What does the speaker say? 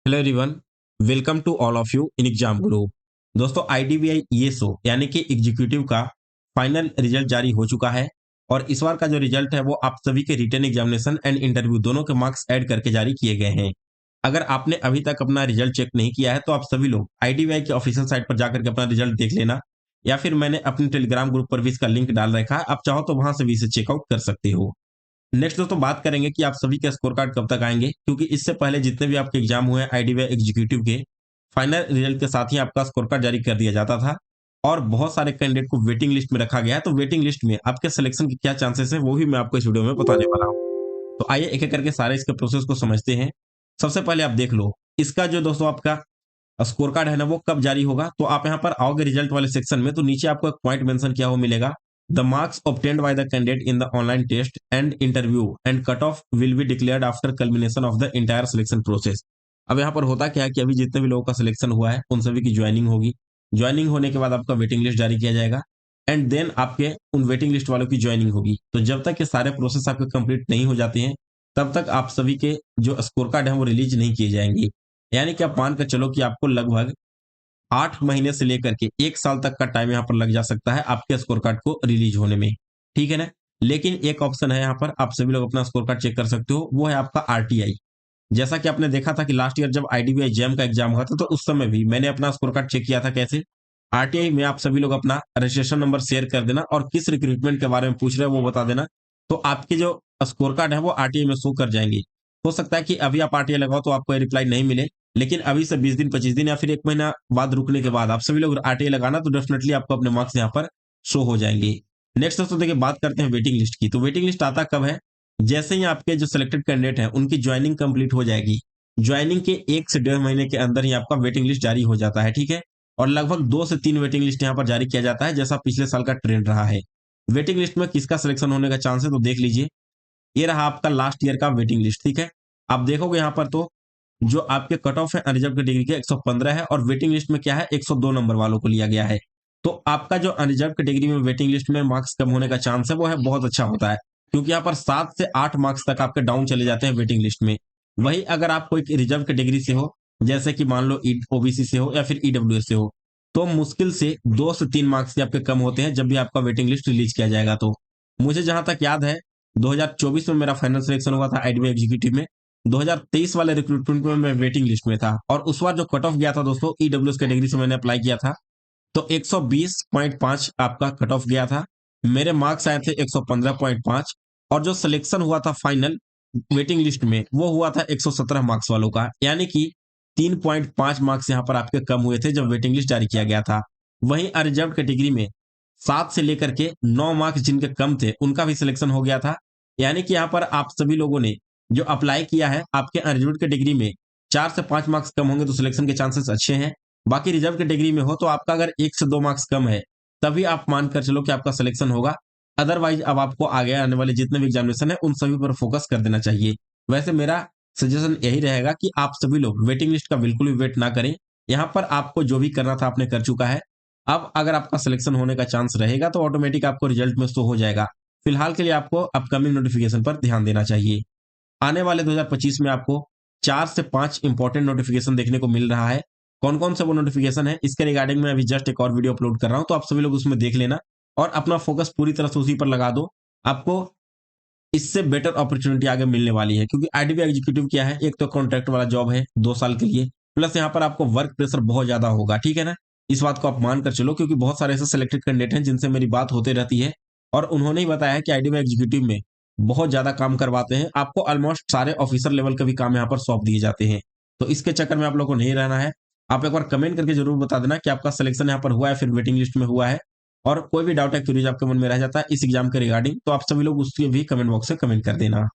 Hello everyone, welcome to all of you in Exam Guru. दोस्तों, IDBI ESO यानी कि executive का फाइनल रिजल्ट जारी हो चुका है और इस बार का जो रिजल्ट है वो आप सभी के रिटन एग्जामिनेशन एंड इंटरव्यू दोनों के मार्क्स ऐड करके जारी किए गए हैं। अगर आपने अभी तक अपना रिजल्ट चेक नहीं किया है तो आप सभी लोग आईडीबीआई के ऑफिशियल साइट पर जाकर के अपना रिजल्ट देख लेना, या फिर मैंने अपने टेलीग्राम ग्रुप पर भी इसका लिंक डाल रखा है, आप चाहो तो वहां से भी इसे चेकआउट कर सकते हो। नेक्स्ट दोस्तों बात करेंगे कि आप सभी के स्कोर कार्ड कब तक आएंगे, क्योंकि इससे पहले जितने भी आपके एग्जाम हुए हैं आईडीबीआई एग्जीक्यूटिव के फाइनल रिजल्ट के साथ ही आपका स्कोर कार्ड जारी कर दिया जाता था और बहुत सारे कैंडिडेट को वेटिंग लिस्ट में रखा गया है। तो वेटिंग लिस्ट में आपके सिलेक्शन के क्या चांसेस है वो भी मैं आपको इस वीडियो में बताने वाला हूँ। तो आइए एक एक करके सारे इसके प्रोसेस को समझते हैं। सबसे पहले आप देख लो इसका जो दोस्तों आपका स्कोर कार्ड है ना वो कब जारी होगा। तो आप यहाँ पर आओगे रिजल्ट वाले सेक्शन में तो नीचे आपको एक पॉइंट मेंशन किया हुआ मिलेगा, the marks obtained by the candidate in the online test and interview and cutoff will be declared after culmination of the entire selection process। अब यहाँ पर होता क्या है कि अभी जितने भी लोगों का सिलेक्शन हुआ है उन सभी की ज्वाइनिंग होगी। ज्वाइनिंग होने के बाद आपका वेटिंग लिस्ट जारी किया जाएगा एंड देन आपके उन वेटिंग लिस्ट वालों की ज्वाइनिंग होगी। तो जब तक ये सारे प्रोसेस आपके कंप्लीट नहीं हो जाते हैं तब तक आप सभी के जो स्कोर कार्ड है वो रिलीज नहीं किए जाएंगे। यानी कि आप मान कर चलो कि आपको लगभग 8 महीने से लेकर के 1 साल तक का टाइम यहाँ पर लग जा सकता है आपके स्कोर कार्ड को रिलीज होने में। ठीक है ना? लेकिन एक ऑप्शन है यहाँ पर आप सभी लोग अपना स्कोर कार्ड चेक कर सकते हो, वो है आपका आरटीआई। जैसा कि आपने देखा था कि लास्ट ईयर जब आईडीबीआई जैम का एग्जाम हुआ था तो उस समय भी मैंने अपना स्कोर कार्ड चेक किया था। कैसे? आरटीआई में आप सभी लोग अपना रजिस्ट्रेशन नंबर शेयर कर देना और किस रिक्रूटमेंट के बारे में पूछ रहे हो वो बता देना, तो आपके जो स्कोर कार्ड है वो आरटीआई में शो कर जाएंगे। हो सकता है कि अभी आप आरटीआई लगाओ तो आपको रिप्लाई नहीं मिले, लेकिन अभी से 20 दिन 25 दिन या फिर 1 महीना बाद रुकने के बाद आप सभी लोग आरटीआई लगाना तो डेफिनेटली आपको अपने मार्क्स यहाँ पर शो हो जाएंगे। नेक्स्ट दोस्तों देखिए बात करते हैं वेटिंग लिस्ट की। तो वेटिंग लिस्ट आता कब है? जैसे ही आपके जो सिलेक्टेड कैंडिडेट हैं उनकी ज्वाइनिंग कंप्लीट हो जाएगी, ज्वाइनिंग के 1 से 1.5 महीने के अंदर ही आपका वेटिंग लिस्ट जारी हो जाता है। ठीक है? और लगभग 2 से 3 वेटिंग लिस्ट यहाँ पर जारी किया जाता है, जैसा पिछले साल का ट्रेंड रहा है। वेटिंग लिस्ट में किसका सिलेक्शन होने का चांस है तो देख लीजिए, ये रहा आपका लास्ट ईयर का वेटिंग लिस्ट। ठीक है? आप देखोगे यहाँ पर तो जो आपके कट ऑफ है अनरिजर्व कैटेगरी के 115 है और वेटिंग लिस्ट में क्या है 102 नंबर वालों को लिया गया है। तो आपका जो अनरिजर्व कैटेगरी में वेटिंग लिस्ट में मार्क्स कम होने का चांस है वो है बहुत अच्छा होता है, क्योंकि यहाँ पर 7 से 8 मार्क्स तक आपके डाउन चले जाते हैं वेटिंग लिस्ट में। वही अगर आप कोई रिजर्व कैटेगरी से हो, जैसे कि मान लो ओबीसी से हो या फिर ईडब्ल्यूएस से हो, तो मुश्किल से 2 से 3 मार्क्स ही आपके कम होते हैं जब भी आपका वेटिंग लिस्ट रिलीज किया जाएगा। तो मुझे जहां तक याद है 2024 में मेरा फाइनल सिलेक्शन हुआ था आईडीबीआई एग्जीक्यूटिव में, 2023 वाले रिक्रूटमेंट में मैं वेटिंग लिस्ट में था और उस बार जो कट ऑफ गया था दोस्तों ईडब्ल्यूएस कैटेगरी से मैंने अप्लाई किया था तो 120.5 आपका कट ऑफ गया था। मेरे मार्क्स आए थे 115.5 और जो सिलेक्शन हुआ था फाइनल वेटिंग लिस्ट में वो हुआ था 117 मार्क्स वालों का, यानी कि 3.5 मार्क्स यहाँ पर आपके कम हुए थे जब वेटिंग लिस्ट जारी किया गया था। वहीं अरिजर्व कैटेगरी में 7 से लेकर के 9 मार्क्स जिनके कम थे उनका भी सिलेक्शन हो गया था। यानी कि यहाँ पर आप सभी लोगों ने जो अप्लाई किया है आपके अनरिजर्व कैटेगरी में 4 से 5 मार्क्स कम होंगे तो सिलेक्शन के चांसेस अच्छे हैं। बाकी रिजर्व कैटेगरी में हो तो आपका अगर 1 से 2 मार्क्स कम है तभी आप मानकर चलो कि आपका सिलेक्शन होगा। अदरवाइज अब आपको आगे आने वाले जितने भी एग्जामिनेशन है उन सभी पर फोकस कर देना चाहिए। वैसे मेरा सजेशन यही रहेगा कि आप सभी लोग वेटिंग लिस्ट का बिल्कुल भी वेट ना करें। यहाँ पर आपको जो भी करना था आपने कर चुका है। अब अगर आपका सिलेक्शन होने का चांस रहेगा तो ऑटोमेटिक आपको रिजल्ट में शो हो जाएगा। फिलहाल के लिए आपको अपकमिंग नोटिफिकेशन पर ध्यान देना चाहिए। आने वाले 2025 में आपको 4 से 5 इंपॉर्टेंट नोटिफिकेशन देखने को मिल रहा है। कौन-कौन से वो नोटिफिकेशन है इसके रिगार्डिंग मैं अभी जस्ट एक और वीडियो अपलोड कर रहा हूँ, तो आप सभी लोग उसमें देख लेना और अपना फोकस पूरी तरह से उसी पर लगा दो। आपको इससे बेटर अपॉर्चुनिटी आगे मिलने वाली है, क्योंकि आईडीबीआई एग्जीक्यूटिव क्या है, एक तो कॉन्ट्रैक्ट वाला जॉब है 2 साल के लिए, प्लस यहाँ पर आपको वर्क प्रेशर बहुत ज्यादा होगा। ठीक है ना? इस बात को आप मानकर चलो, क्योंकि बहुत सारे ऐसे सिलेक्टेड कैंडिडेट हैं जिनसे मेरी बात होती रहती है और उन्होंने ही बताया है कि आईडीबीआई एग्जीक्यूटिव में बहुत ज्यादा काम करवाते हैं। आपको ऑलमोस्ट सारे ऑफिसर लेवल के भी काम यहाँ पर सौंप दिए जाते हैं। तो इसके चक्कर में आप लोग को नहीं रहना है। आप एक बार कमेंट करके जरूर बता देना कि आपका सिलेक्शन यहाँ पर हुआ है फिर वेटिंग लिस्ट में हुआ है, और कोई भी डाउट या क्वेरीज आपके मन में रह जाता है इस एग्जाम के रिगार्डिंग तो आप सभी लोग उसके भी कमेंट बॉक्स में कमेंट कर देना।